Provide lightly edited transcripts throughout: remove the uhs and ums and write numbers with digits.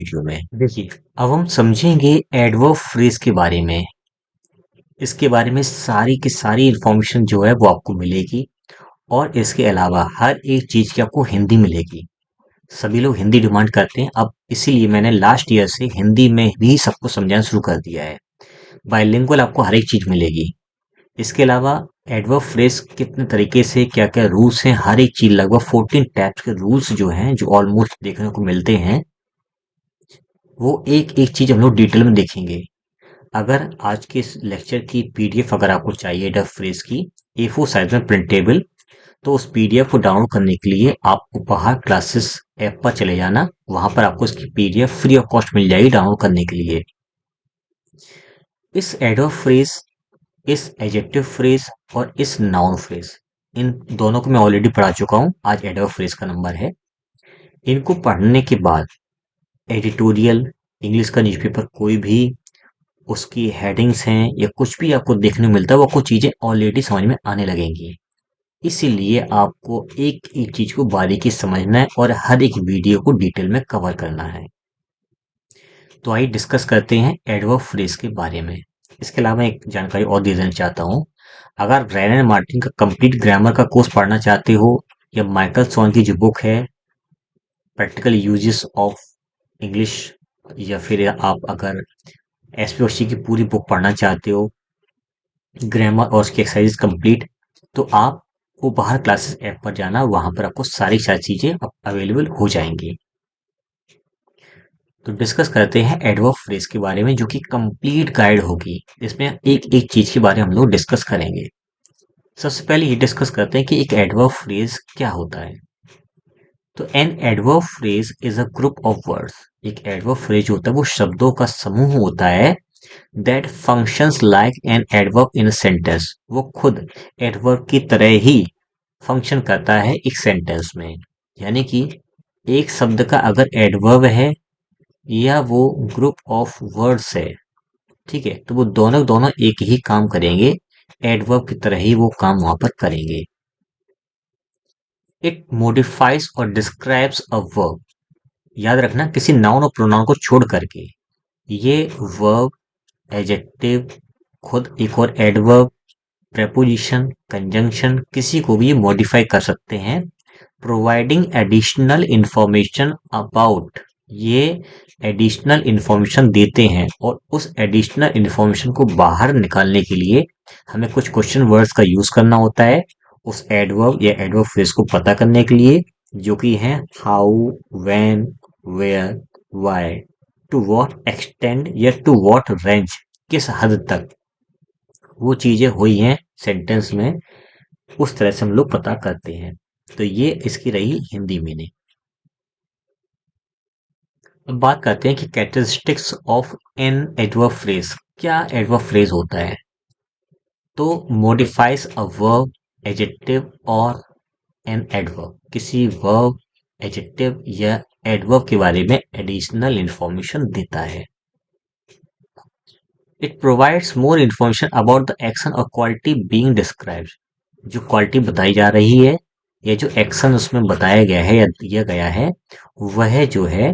Video में देखिए, अब हम समझेंगे एडवर्ब फ्रेज के बारे में। इसके बारे में सारी की सारी इंफॉर्मेशन जो है वो आपको मिलेगी, और इसके अलावा हर एक चीज की आपको हिंदी मिलेगी। सभी लोग हिंदी डिमांड करते हैं, अब इसीलिए मैंने लास्ट ईयर से हिंदी में भी सबको समझाना शुरू कर दिया है। बाइलिंगुअल आपको हर एक चीज मिलेगी। इसके अलावा एडवर्ब फ्रेज कितने तरीके से, क्या क्या रूल्स हैं, हर एक चीज लगभग 14 टाइप्स के रूल्स जो हैं, जो ऑलमोस्ट देखने को मिलते हैं, वो एक एक चीज हम लोग डिटेल में देखेंगे। अगर आज के इस लेक्चर की पीडीएफ अगर आपको चाहिए डब फ्रेज की A4 साइज में प्रिंटेबल, तो उस पीडीएफ को डाउनलोड करने के लिए आपको बाहर क्लासेस ऐप पर चले जाना। वहां पर आपको इसकी पीडीएफ फ्री ऑफ कॉस्ट मिल जाएगी डाउनलोड करने के लिए। इस एडवर्ब फ्रेज, इस एडजेक्टिव फ्रेज और इस नाउन फ्रेज, इन दोनों को मैं ऑलरेडी पढ़ा चुका हूं। आज एडवर्ब फ्रेज का नंबर है। इनको पढ़ने के बाद एडिटोरियल, इंग्लिश का न्यूज़पेपर कोई भी, उसकी हेडिंग्स हैं या कुछ भी आपको देखने को मिलता है, वो आपको चीजें ऑलरेडी समझ में आने लगेंगी। इसीलिए आपको एक एक चीज को बारीकी से समझना है और हर एक वीडियो को डिटेल में कवर करना है। तो आइए डिस्कस करते हैं एडवर्ब फ्रेज के बारे में। इसके अलावा एक जानकारी और दे देना चाहता हूँ। अगर रैन एंड मार्टिन का कंप्लीट ग्रामर का कोर्स पढ़ना चाहते हो, या माइकल सॉन की जो बुक है प्रैक्टिकल यूजेस ऑफ इंग्लिश, या फिर आप अगर एसपीओसी की पूरी बुक पढ़ना चाहते हो, ग्रामर और उसकी एक्सरसाइज कंप्लीट, तो आप वो बाहर क्लासेस ऐप पर जाना, वहां पर आपको सारी सारी चीजें अवेलेबल हो जाएंगी। तो डिस्कस करते हैं एडवर्ब फ्रेज के बारे में, जो कि कंप्लीट गाइड होगी। इसमें एक एक चीज के बारे में हम लोग डिस्कस करेंगे। सबसे पहले ये डिस्कस करते हैं कि एक एडवर्ब फ्रेज क्या होता है। तो N adverb phrase is a group of words. एक एडवर्ब फ्रेज होता है वो शब्दों का समूह होता है that functions like an adverb in sentence. वो खुद एडवर्ब की तरह ही फंक्शन करता है एक सेंटेंस में। यानी कि एक शब्द का अगर एडवर्ब है या वो ग्रुप ऑफ वर्ड्स है, ठीक है, तो वो दोनों दोनों एक ही काम करेंगे, एडवर्ब की तरह ही वो काम वहां पर करेंगे। इट मॉडिफाइज और डिस्क्राइब्स अ वर्ब। याद रखना, किसी नाउन और प्रोनाउन को छोड़ करके ये वर्ब, एडजेक्टिव, खुद एक और एडवर्ब, प्रेपोजिशन, कंजंक्शन, किसी को भी मॉडिफाई कर सकते हैं। प्रोवाइडिंग एडिशनल इंफॉर्मेशन अबाउट, ये एडिशनल इंफॉर्मेशन देते हैं, और उस एडिशनल इंफॉर्मेशन को बाहर निकालने के लिए हमें कुछ क्वेश्चन वर्ड्स का यूज करना होता है उस एडवर्ब या एडवर्ब फ्रेज को पता करने के लिए, जो कि हैं how, when, where, why, to what extend या टू व्हाट रेंज, किस हद तक वो चीजें हुई हैं सेंटेंस में, उस तरह से हम लोग पता करते हैं। तो ये इसकी रही हिंदी मीनिंग। अब बात करते हैं कि characteristics of N adverb phrase. क्या एडवर्ब फ्रेज होता है? तो मॉडिफाइज अ वर्ब, एडजेक्टिव और एन एडवर्ब, किसी वर्ब, एडजेक्टिव या एडवर्ब के बारे में एडिशनल इंफॉर्मेशन देता है। It provides more information about the action और क्वालिटी बीइंग डिस्क्राइब्ड। जो क्वालिटी बताई जा रही है या जो एक्शन उसमें बताया गया है या दिया गया है, वह जो है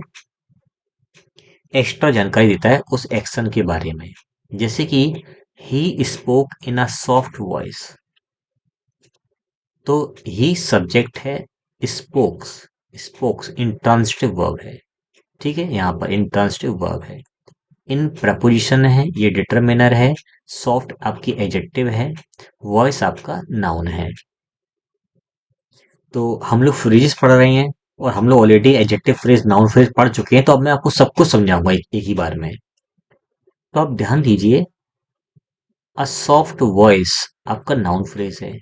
एक्स्ट्रा जानकारी देता है उस एक्शन के बारे में। जैसे कि he spoke in a soft voice, तो ही सब्जेक्ट है, स्पोक्स, स्पोक्स इंट्रांसिटिव वर्ब है, ठीक है, यहाँ पर इंट्रांसिटिव वर्ब है। इन प्रपोजिशन है, ये डिटरमिनर है, सॉफ्ट आपकी एडजेक्टिव है, वॉइस आपका नाउन है। तो हम लोग फ्रेजेस पढ़ रहे हैं, और हम लोग already adjective phrase, noun phrase पढ़ चुके हैं, तो अब मैं आपको सब कुछ समझाऊंगा एक ही बार में। तो आप ध्यान दीजिए, अ सॉफ्ट वॉइस आपका नाउन फ्रेज है।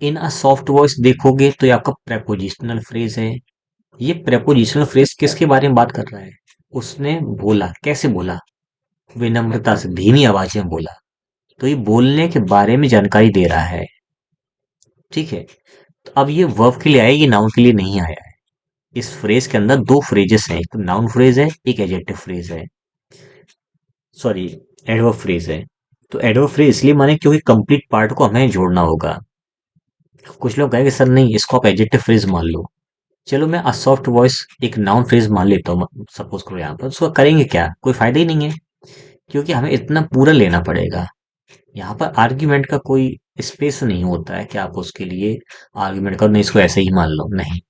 इन अ सॉफ्ट वॉइस देखोगे तो ये आपका प्रेपोजिशनल फ्रेज है। ये प्रेपोजिशनल फ्रेज किसके बारे में बात कर रहा है? उसने बोला, कैसे बोला? विनम्रता से, धीमी आवाज में बोला। तो ये बोलने के बारे में जानकारी दे रहा है, ठीक है। तो अब ये वर्ब के लिए आया, ये नाउन के लिए नहीं आया है। इस फ्रेज के अंदर दो फ्रेजेस हैं, एक तो नाउन फ्रेज है, एक एडजेक्टिव फ्रेज है, सॉरी, एडवर्ब फ्रेज है। तो एडवर्ब फ्रेज इसलिए माने क्योंकि कंप्लीट पार्ट को हमें जोड़ना होगा। कुछ लोग कहेंगे सर नहीं, इसको आप एडजेक्टिव फ्रेज मान लो, चलो मैं अ सॉफ्ट वॉइस एक नाउन फ्रेज मान लेता हूँ, सपोज करो यहाँ पर, उसको करेंगे क्या, कोई फायदा ही नहीं है, क्योंकि हमें इतना पूरा लेना पड़ेगा। यहाँ पर आर्ग्यूमेंट का कोई स्पेस नहीं होता है कि आप उसके लिए आर्ग्यूमेंट करो, नहीं इसको ऐसे ही मान लो, नहीं।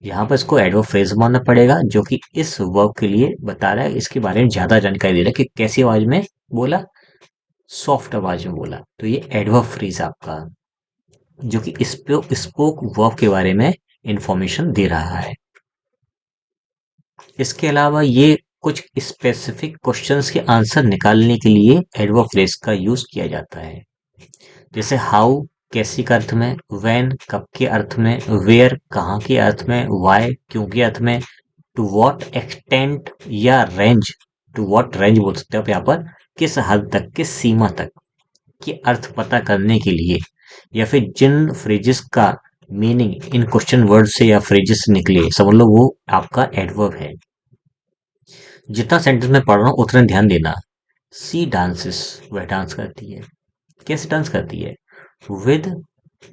यहाँ पर इसको एडवर्ब फ्रेज मानना पड़ेगा, जो कि इस वर्ब के लिए बता रहा है, इसके बारे में ज्यादा जानकारी दे रहा है कि कैसी आवाज में बोला, सॉफ्ट आवाज में बोला। तो ये एडवर्ब फ्रेज आपका, जो कि स्पोक वर्ब के बारे में इंफॉर्मेशन दे रहा है। इसके अलावा ये कुछ स्पेसिफिक क्वेश्चंस के आंसर निकालने के लिए एडवर्ब फ्रेज का यूज किया जाता है। जैसे हाउ कैसी के अर्थ में, व्हेन कब के अर्थ में, वेयर कहाँ के अर्थ में, व्हाई क्यों के अर्थ में, टू व्हाट एक्सटेंट या रेंज, टू व्हाट रेंज बोल सकते हो आप यहाँ पर, किस हद तक, किस सीमा तक के अर्थ पता करने के लिए, या फिर जिन फ्रेजेस का मीनिंग इन क्वेश्चन वर्ड से या फ्रेजेस से निकले, समझ लो वो आपका एडवर्ब है। जितना सेंटेंस में पढ़ रहा हूँ उतना ध्यान देना। सी डांसेस, वह डांस करती है। कैसे डांस करती है? विद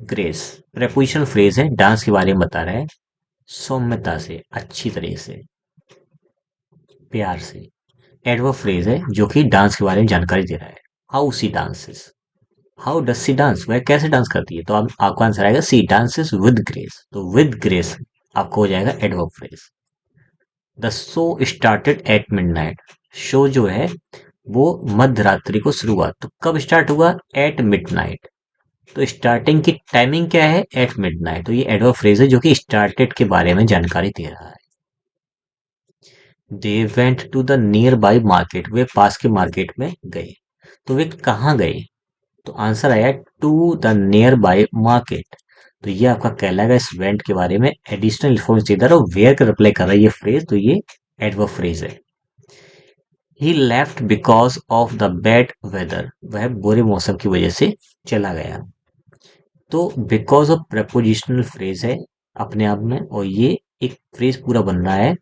ग्रेस, प्रेपोजिशनल फ्रेज है, डांस के बारे में बता रहा है। सौम्यता से, अच्छी तरह से, प्यार से। एडवर्ब फ्रेज है जो कि डांस के बारे में जानकारी दे रहा है। How she dances, how does she dance, वह कैसे डांस करती है, तो आप आपका आंसर आएगा सी डांसेस विद ग्रेस। तो विद ग्रेस आपको हो जाएगा adverb phrase. The show started at midnight, show जो है वो मध्य रात्रि को शुरू हुआ, तो कब स्टार्ट हुआ? At midnight. तो स्टार्टिंग की टाइमिंग क्या है? At midnight. तो ये एडवर्ब फ्रेज है जो कि स्टार्टेड के बारे में जानकारी दे रहा है। They went to the nearby market, वे पास के मार्केट में गए। तो वे कहाँ गए? तो आंसर आया to the nearby market. तो ये आपका कहलाएगा इस वेंट के बारे में एडिशनल इन्फॉर्मेशन इधर, और वेयर का रिप्लाई कर रहा है ये फ्रेज, तो ये एडवर्ब फ्रेज है। He left because of the bad weather, वह बुरे मौसम की वजह से चला गया। तो बिकॉज ऑफ प्रपोजिशनल फ्रेज है अपने आप में, और ये एक फ्रेज पूरा बन रहा है।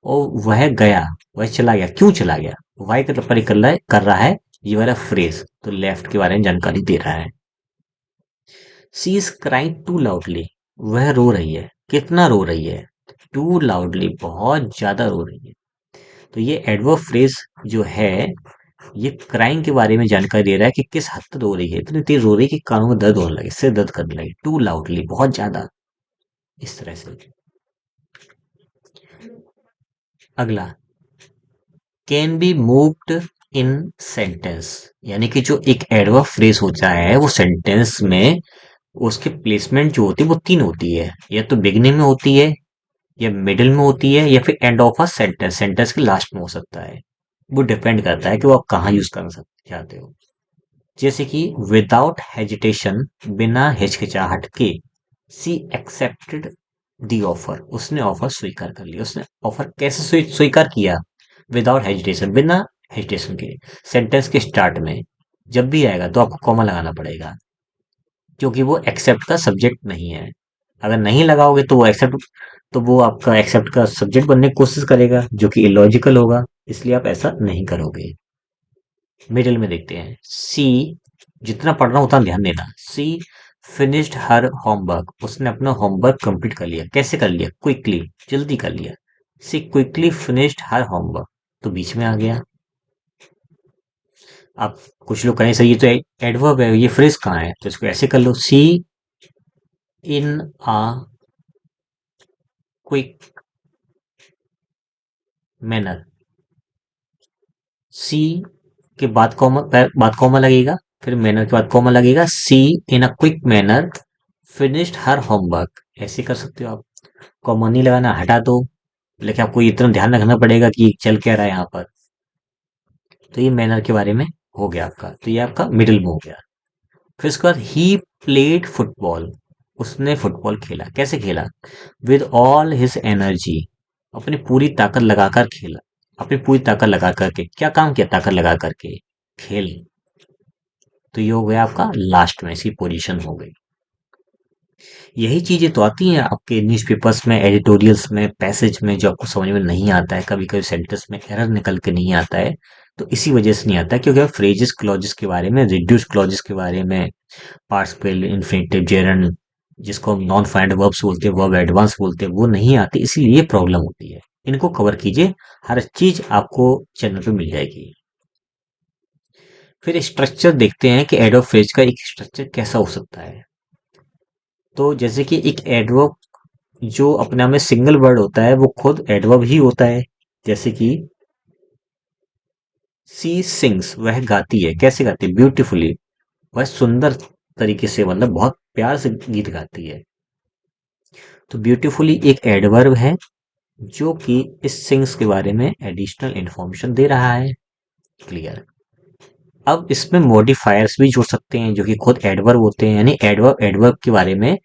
और वह गया, वह चला गया, क्यों चला गया? वाई का रिप्लाई कर रहा है ये वाला फ्रेज, तो लेफ्ट के बारे में जानकारी दे रहा है। सी इज क्राइंग टू लाउडली, वह रो रही है। कितना रो रही है? टू लाउडली, बहुत ज्यादा रो रही है। तो ये एडवर्ब फ्रेज जो है, ये क्राइम के बारे में जानकारी दे रहा है कि किस हद तक रो रही है, इतनी तेज रो रही है कि कानों में दर्द होने लगे, सिर दर्द करने लगे। टू लाउडली, बहुत ज्यादा, इस तरह से। अगला, can be moved in sentence, यानी कि जो एक एडवर्ब फ्रेज होता है वो सेंटेंस में उसके प्लेसमेंट जो होती है वो तीन होती है, या तो बिगनिंग में होती है, या मिडिल में होती है, या फिर end of a sentence, sentence के लास्ट में हो सकता है। वो डिपेंड करता है कि वो आप कहाँ यूज करना चाहते हो। जैसे कि विदाउट हेजिटेशन, बिना हिचकिचाहट के, सी एक्सेप्टेड दी ऑफर, उसने ऑफर स्वीकार कर लिया। उसने ऑफर कैसे स्वीकार किया? विदाउट हेजिटेशन, बिना हेजिटेशन के। सेंटेंस के स्टार्ट में जब भी आएगा तो आपको कॉमा लगाना पड़ेगा, क्योंकि वो एक्सेप्ट का सब्जेक्ट नहीं है। अगर नहीं लगाओगे तो वो एक्सेप्ट, तो वो आपका एक्सेप्ट का सब्जेक्ट बनने की कोशिश करेगा, जो कि इलॉजिकल होगा, इसलिए आप ऐसा नहीं करोगे। मिडिल में देखते हैं। सी, जितना पढ़ रहा हूं उतना ध्यान देना। सी फिनिश्ड हर होमवर्क, उसने अपना होमवर्क कंप्लीट कर लिया। कैसे कर लिया? क्विकली, जल्दी कर लिया। सी क्विकली फिनिश्ड हर होमवर्क, तो बीच में आ गया। अब कुछ लोग कहें सर ये तो एडवर्ब है, ये फ्रेज कहाँ है? तो इसको ऐसे कर लो, सी इन आ क्विक मैनर। सी के बाद कॉमा लगेगा, फिर मैनर के बाद कॉमा लगेगा। She in a quick manner finished her homework, ऐसे कर सकते हो आप। कॉमा नहीं लगाना, हटा दो, लेकिन आपको इतना ध्यान रखना पड़ेगा कि चल क्या रहा है यहाँ पर। तो ये मैनर के बारे में हो गया आपका, तो ये आपका मिडिल में हो गया। फिर उसके बाद ही प्लेड फुटबॉल, उसने फुटबॉल खेला। कैसे खेला? विद ऑल हिज एनर्जी, अपनी पूरी ताकत लगाकर खेला। अपनी पूरी ताकत लगा करके क्या काम किया? ताकत लगा करके खेल। तो ये हो गया आपका लास्ट में, इसकी पोजीशन हो गई। यही चीजें तो आती हैं आपके न्यूज़पेपर्स में, एडिटोरियल्स में, पैसेज में, जो आपको समझ में नहीं आता है, कभी कभी सेंटेंस में एरर निकल के नहीं आता है। तो इसी वजह से नहीं आता है, क्योंकि आप फ्रेजेस क्लॉजेस के बारे में, रिड्यूस क्लॉजेस के बारे में, पार्टिसिपल, इन्फिनेटिव, जेरंड, जिसको हम नॉन फाइंड वर्ब्स बोलते हैं, वर्ब एडवांस बोलते हैं, वो नहीं आती, इसीलिए ये प्रॉब्लम होती है। इनको कवर कीजिए, हर चीज आपको चैनल पे मिल जाएगी। फिर स्ट्रक्चर देखते हैं कि एडवर्ब फ्रेज का एक स्ट्रक्चर कैसा हो सकता है। तो जैसे कि एक एडवर्ब जो अपने आप में सिंगल वर्ड होता है, वो खुद एडवर्ब ही होता है। जैसे कि सी सिंग्स, वह गाती है। कैसे गाती है? ब्यूटीफुली। वह सुंदर तरीके से, मतलब बहुत प्यार से गीत गाती है। तो ब्यूटीफुली एक एडवर्ब है जो कि इस सिंग्स के बारे में एडिशनल इंफॉर्मेशन दे रहा है। क्लियर। अब इसमें मॉडिफायर्स भी जोड़ सकते हैं जो कि खुद एडवर्ब होते हैं, यानी एडवर्ब एडवर्ब के बारे में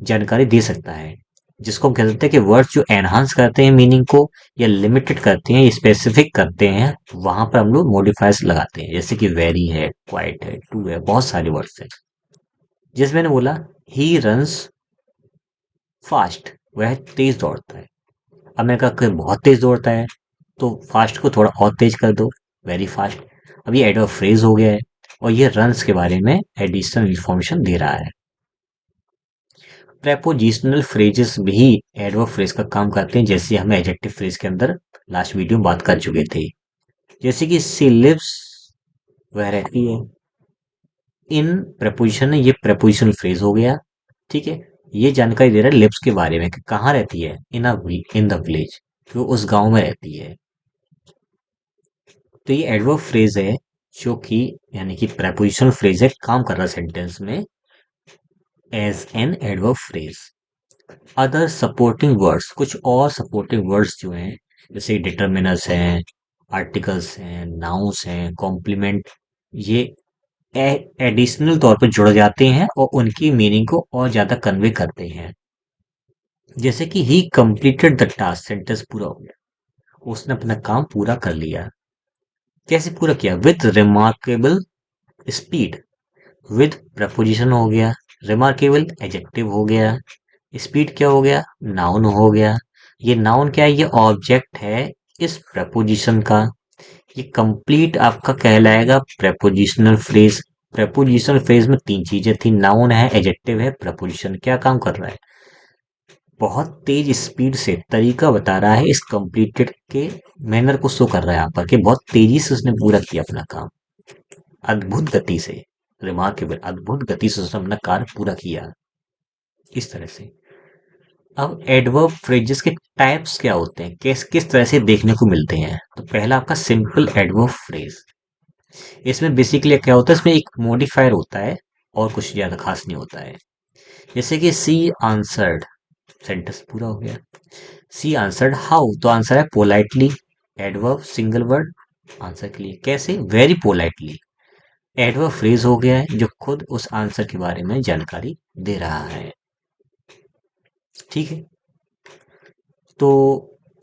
जानकारी दे सकता है, जिसको हम कह सकते हैं कि वर्ड्स जो एनहांस करते हैं मीनिंग को, या लिमिटेड करते हैं, स्पेसिफिक करते हैं, वहां पर हम लोग मॉडिफायर्स लगाते हैं। जैसे कि वेरी है, क्वाइट है, टू है, बहुत सारे वर्ड्स हैं। जैसे मैंने बोला, ही रन्स फास्ट, वह तेज दौड़ता है। अब मैं कहा कि बहुत तेज दौड़ता है, तो फास्ट को थोड़ा और तेज कर दो, वेरी फास्ट। अब ये एडवर्ब फ्रेज हो गया है, और ये रन्स के बारे में एडिशनल इंफॉर्मेशन दे रहा है। प्रेपोजिशनल फ्रेजेस भी एडवर्ब फ्रेज का काम करते हैं, जैसे हम एडजेक्टिव फ्रेज के अंदर लास्ट वीडियो में बात कर चुके थे। जैसे कि सी लिव्स, वह रहती है। इन प्रेपोजिशन है, ये प्रेपोजिशनल फ्रेज हो गया। ठीक है। ये जानकारी दे रहा है लिव्स के बारे में कि कहाँ रहती है, इन द विलेज, वो उस गांव में रहती है। तो ये एडवर्ब फ्रेज है जो कि, यानी कि प्रेपोजिशनल फ्रेज है, काम कर रहा है सेंटेंस में as an adverb phrase. Other supporting words, कुछ और सपोर्टिंग वर्ड्स जो हैं, जैसे डिटर्मिनर्स हैं, आर्टिकल्स हैं, नाउन्स हैं, कॉम्प्लीमेंट, ये एडिशनल तौर पर जुड़ जाते हैं और उनकी मीनिंग को और ज्यादा कन्वे करते हैं। जैसे कि ही कंप्लीटेड द टास्क, सेंटेंस पूरा हो गया, उसने अपना काम पूरा कर लिया। कैसे पूरा किया? With remarkable speed. With preposition हो गया, रिमार्केबल एडजेक्टिव हो गया, स्पीड क्या हो गया? नाउन हो गया। ये नाउन क्या है? ये ऑब्जेक्ट है इस प्रपोजिशन का। ये कंप्लीट आपका कहलाएगा प्रपोजिशनल फ्रेज। प्रपोजिशनल फ्रेज में तीन चीजें थी, नाउन है, एडजेक्टिव है, प्रपोजिशन। क्या काम कर रहा है? बहुत तेज स्पीड से तरीका बता रहा है, इस कंप्लीटेड के मैनर को शो कर रहा है यहाँ पर कि बहुत तेजी से उसने पूरा किया अपना काम, अद्भुत गति से। रिमार्केबल, अद्भुत गति से उसने अपना कार्य पूरा किया, इस तरह से। अब एडवर्ब फ्रेजेस के टाइप्स क्या होते हैं, किस किस तरह से देखने को मिलते हैं? तो पहला आपका सिंपल एडवर्ब फ्रेज। इसमें बेसिकली क्या होता है? इसमें एक मॉडिफायर होता है और कुछ ज्यादा खास नहीं होता है। जैसे कि सी आंसर्ड, सेंटेंस पूरा हो गया। सी आंसर्ड हाउ, तो आंसर है politely. Adverb single word answer के लिए। कैसे? Very politely. एडवर्ब फ्रेज हो गया है जो खुद उस आंसर के बारे में जानकारी दे रहा है। ठीक है। तो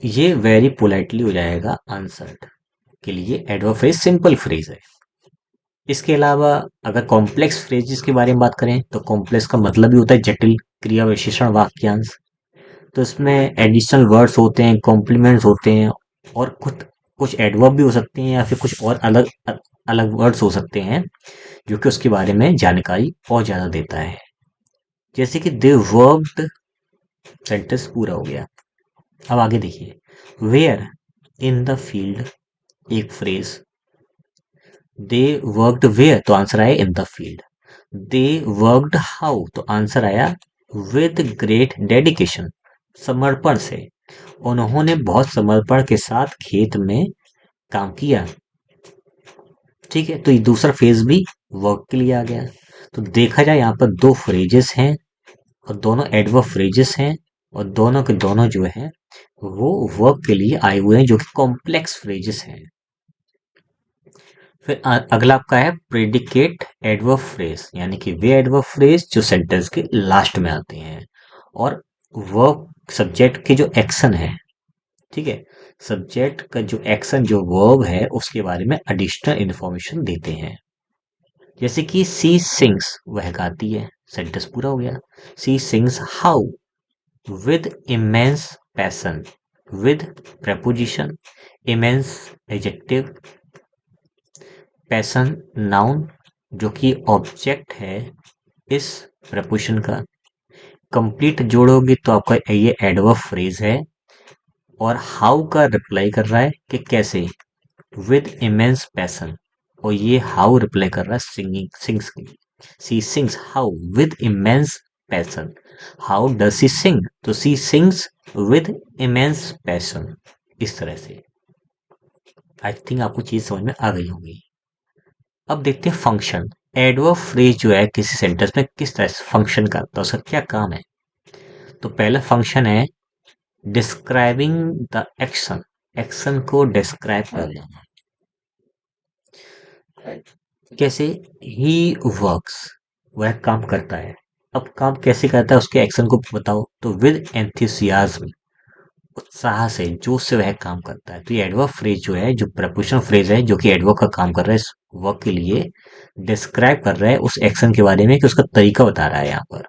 ये वेरी पोलाइटली हो जाएगा आंसर्ड के लिए एडवर्ब फ्रेज, सिंपल फ्रेज है। इसके अलावा अगर कॉम्प्लेक्स फ्रेजेस के बारे में बात करें, तो कॉम्प्लेक्स का मतलब ही होता है जटिल, क्रिया विशेषण वाक्यांश। तो इसमें एडिशनल वर्ड्स होते हैं, कॉम्प्लीमेंट्स होते हैं, और कुछ कुछ एडवर्ब भी हो सकते हैं, या फिर कुछ और अलग अलग वर्ड्स हो सकते हैं जो कि उसके बारे में जानकारी और ज्यादा देता है। जैसे कि दे वर्कड, सेंटेंस पूरा हो गया। अब आगे देखिए, वेयर इन द फील्ड, एक फ्रेज। दे वर्कड वेयर, तो आंसर आया in the field. They worked how, तो आंसर आया विद ग्रेट डेडिकेशन, समर्पण से। उन्होंने बहुत समर्पण के साथ खेत में काम किया। ठीक है। तो ये दूसरा फेज भी वर्क के लिए आ गया। तो देखा जाए यहाँ पर दो फ्रेजेस हैं, और दोनों एडवर्ब फ्रेजेस हैं, और दोनों के दोनों जो है वो वर्क के लिए आए हुए हैं, जो कि कॉम्प्लेक्स फ्रेजेस हैं। फिर अगला आपका है प्रेडिकेट एडवर्ब फ्रेज, यानी कि वे एडवर्ब फ्रेज जो सेंटेंस के लास्ट में आते हैं, और वर्ब सब्जेक्ट के जो एक्शन है। ठीक है। सब्जेक्ट का जो एक्शन, जो वर्ब है, उसके बारे में एडिशनल इंफॉर्मेशन देते हैं। जैसे कि सी सिंग्स, वह गाती है, सेंटेंस पूरा हो गया। She sings how, with immense passion. With preposition, immense adjective, passion noun जो कि ऑब्जेक्ट है इस preposition का, कंप्लीट जोड़ोगे तो आपका ये एडवर्ब फ्रेज है। और हाउ का रिप्लाई कर रहा है कि कैसे, विद इमेंस पैशन। और ये हाउ रिप्लाई कर रहा है सिंगिंग, सिंग्स के लिए। She sings how with immense passion. How does she sing, तो she sings with immense passion. इस तरह से आई थिंक आपको चीज समझ में आ गई होगी। अब देखते हैं फंक्शन। एडवर्ब फ्रेज जो है किसी सेंटेंस में किस तरह से फंक्शन करता है, उसका क्या काम है। तो पहला फंक्शन है डिस्क्राइबिंग द एक्शन। एक्शन को डिस्क्राइब करना। कैसे, ही वर्क्स, वह काम करता है। अब काम कैसे करता है उसके एक्शन को बताओ, तो विद एंथुसियाज्म, उत्साह से, जोश से वह काम करता है। तो ये एडवर्ब फ्रेज जो है, जो प्रपोजिशन फ्रेज है, जो कि एडवर्ब का काम कर रहा है इस वर्क के लिए, डिस्क्राइब कर रहा है उस एक्शन के बारे में कि उसका तरीका बता रहा है यहाँ पर।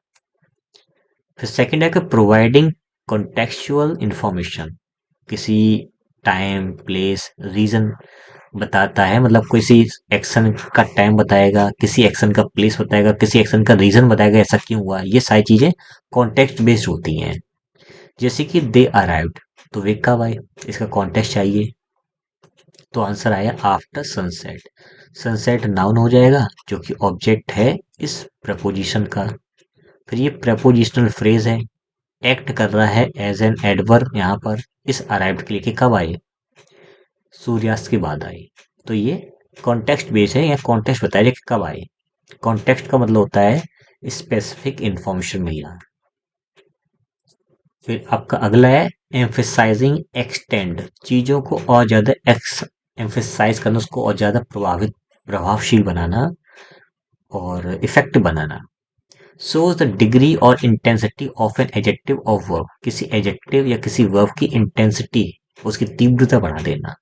फिर सेकंड है कि प्रोवाइडिंग कॉन्टेक्चुअल इंफॉर्मेशन। किसी टाइम, प्लेस, रीजन बताता है, मतलब किसी एक्शन का टाइम बताएगा, किसी एक्शन का प्लेस बताएगा, किसी एक्शन का रीजन बताएगा ऐसा क्यों हुआ। ये सारी चीजें कॉन्टेक्स्ट बेस्ड होती हैं। जैसे कि दे अराइव्ड, तो वे कब आए, इसका कॉन्टेक्स्ट चाहिए। तो आंसर आया आफ्टर सनसेट। सनसेट नाउन हो जाएगा जो कि ऑब्जेक्ट है इस प्रपोजिशन का। फिर ये प्रपोजिशनल फ्रेज है, एक्ट कर रहा है एज एन एडवर्ब यहाँ पर इस अराइव्ड के लिए कि कब आए, सूर्यास्त के बाद आए। तो ये कॉन्टेक्स्ट बेस है, या कॉन्टेक्स्ट बताया कि कब आए। कॉन्टेक्स्ट का मतलब होता है स्पेसिफिक इंफॉर्मेशन मिलना। फिर आपका अगला है एम्फेसाइजिंग एक्सटेंड, चीजों को और ज्यादा एम्फेसाइज करना, उसको और ज्यादा प्रभावशील बनाना और इफेक्टिव बनाना। shows द डिग्री और intensity of an adjective of verb, किसी एजेक्टिव या किसी वर्ब की इंटेंसिटी, उसकी तीव्रता बढ़ा देना।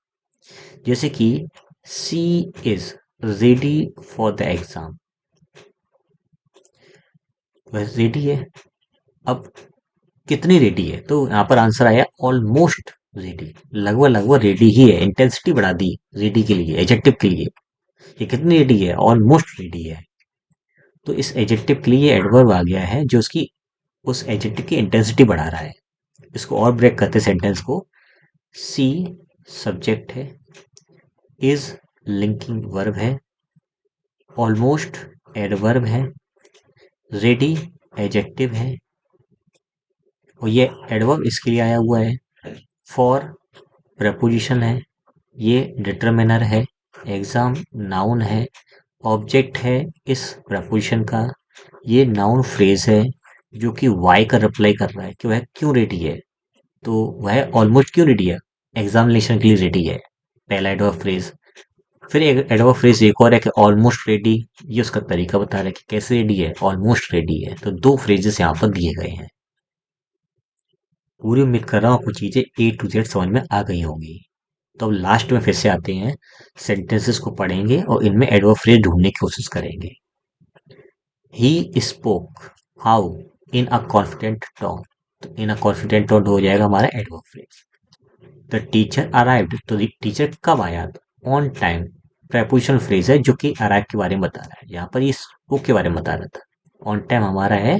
जैसे कि she is ready for the exam, वह रेडी है। अब कितनी रेडी है, तो यहाँ पर आंसर आया ऑलमोस्ट रेडी, लगभग लगभग रेडी ही है। इंटेंसिटी बढ़ा दी रेडी के लिए, एजेक्टिव के लिए। ये कितनी रेडी है, ऑलमोस्ट रेडी है। तो इस एजेक्टिव के लिए एडवर्ब आ गया है जो उसकी, उस एजेक्टिव की इंटेंसिटी बढ़ा रहा है। इसको और ब्रेक करते सेंटेंस को। सी सब्जेक्ट है, इज लिंकिंग वर्ब है, ऑलमोस्ट एडवर्ब है, रेडी एजेक्टिव है, और ये एडवर्ब इसके लिए आया हुआ है। फॉर प्रपोजिशन है, ये डिटरमिनर है, एग्जाम नाउन है, ऑब्जेक्ट है इस प्रपोजिशन का, ये नाउन फ्रेज है जो कि वाई का रिप्लाई कर रहा है कि वह क्यों रेडी है। तो वह ऑलमोस्ट क्यों रेडी है, एग्जामिनेशन के लिए रेडी है, पहला एडवर्ब फ्रेज। फिर एक एडवर्ब फ्रेज एक और है कि ऑलमोस्ट रेडी, ये उसका तरीका बता रहा है कि कैसे रेडी है, ऑलमोस्ट रेडी है। तो दो फ्रेजेस यहाँ पर दिए गए हैं। पूरी उम्मीद कर रहा हूँ आपको चीजें ए टू जेड समझ में आ गई होंगी। तो अब लास्ट में फिर से आते हैं, सेंटेंसेस को पढ़ेंगे और इनमें एडवर्ब फ्रेज ढूंढने की कोशिश करेंगे। He spoke how in a confident tone, तो इन अ कॉन्फिडेंट टोन हो जाएगा हमारा adverb phrase. The teacher arrived, तो टीचर कब आया, ऑन टाइम प्रेपोजिशन फ्रेज है जो कि अराइव के बारे में बता रहा है। यहाँ पर ये स्पोक के बारे में बता रहा था, ऑन टाइम हमारा है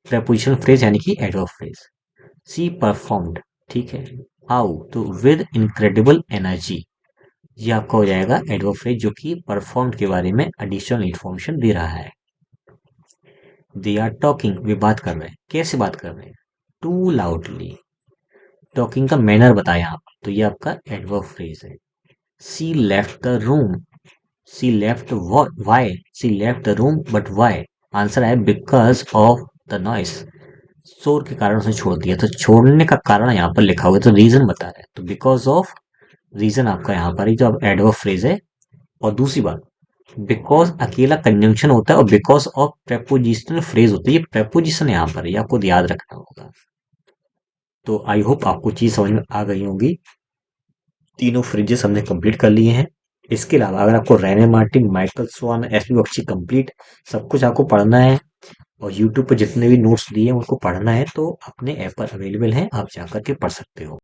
प्रेपोजिशन फ्रेज यानी कि एडवर्ब फ्रेज। सी परफॉर्म्ड, ठीक है। हाउ, तो विद इनक्रेडिबल एनर्जी, ये आपका हो जाएगा एडवर्ब फ्रेज जो कि परफॉर्म के बारे में एडिशनल इंफॉर्मेशन दे रहा है। दे आर टॉकिंग, वे बात कर रहे हैं, कैसे बात कर रहे हैं, टू लाउडली, टॉकिंग का मैनर बताया आप, तो ये आपका एडवर्ब फ्रेज है। She left the room, she left why, she left the room but why, answer है बिकॉज ऑफ द नॉइस, शोर के कारण उसने छोड़ दिया। तो छोड़ने का कारण यहाँ पर लिखा हुआ है, तो रीजन बता रहा है, तो बिकॉज ऑफ रीजन आपका यहाँ पर ही जो एडवर्ब फ्रेज है। और दूसरी बात, बिकॉज अकेला कंजंक्शन होता है और बिकॉज ऑफ प्रेपोजिशनल फ्रेज होती है, ये प्रेपोजिशन यहाँ पर ये आपको याद रखना होगा। तो आई होप आपको चीज समझ में आ गई होगी। तीनों फ्रिजेस हमने कंप्लीट कर लिए हैं। इसके अलावा अगर आपको रेने मार्टिन, माइकल स्वान, एसपी बख्शी कंप्लीट सब कुछ आपको पढ़ना है और यूट्यूब पर जितने भी नोट्स दिए हैं उनको पढ़ना है, तो अपने ऐप पर अवेलेबल है, आप जाकर के पढ़ सकते हो।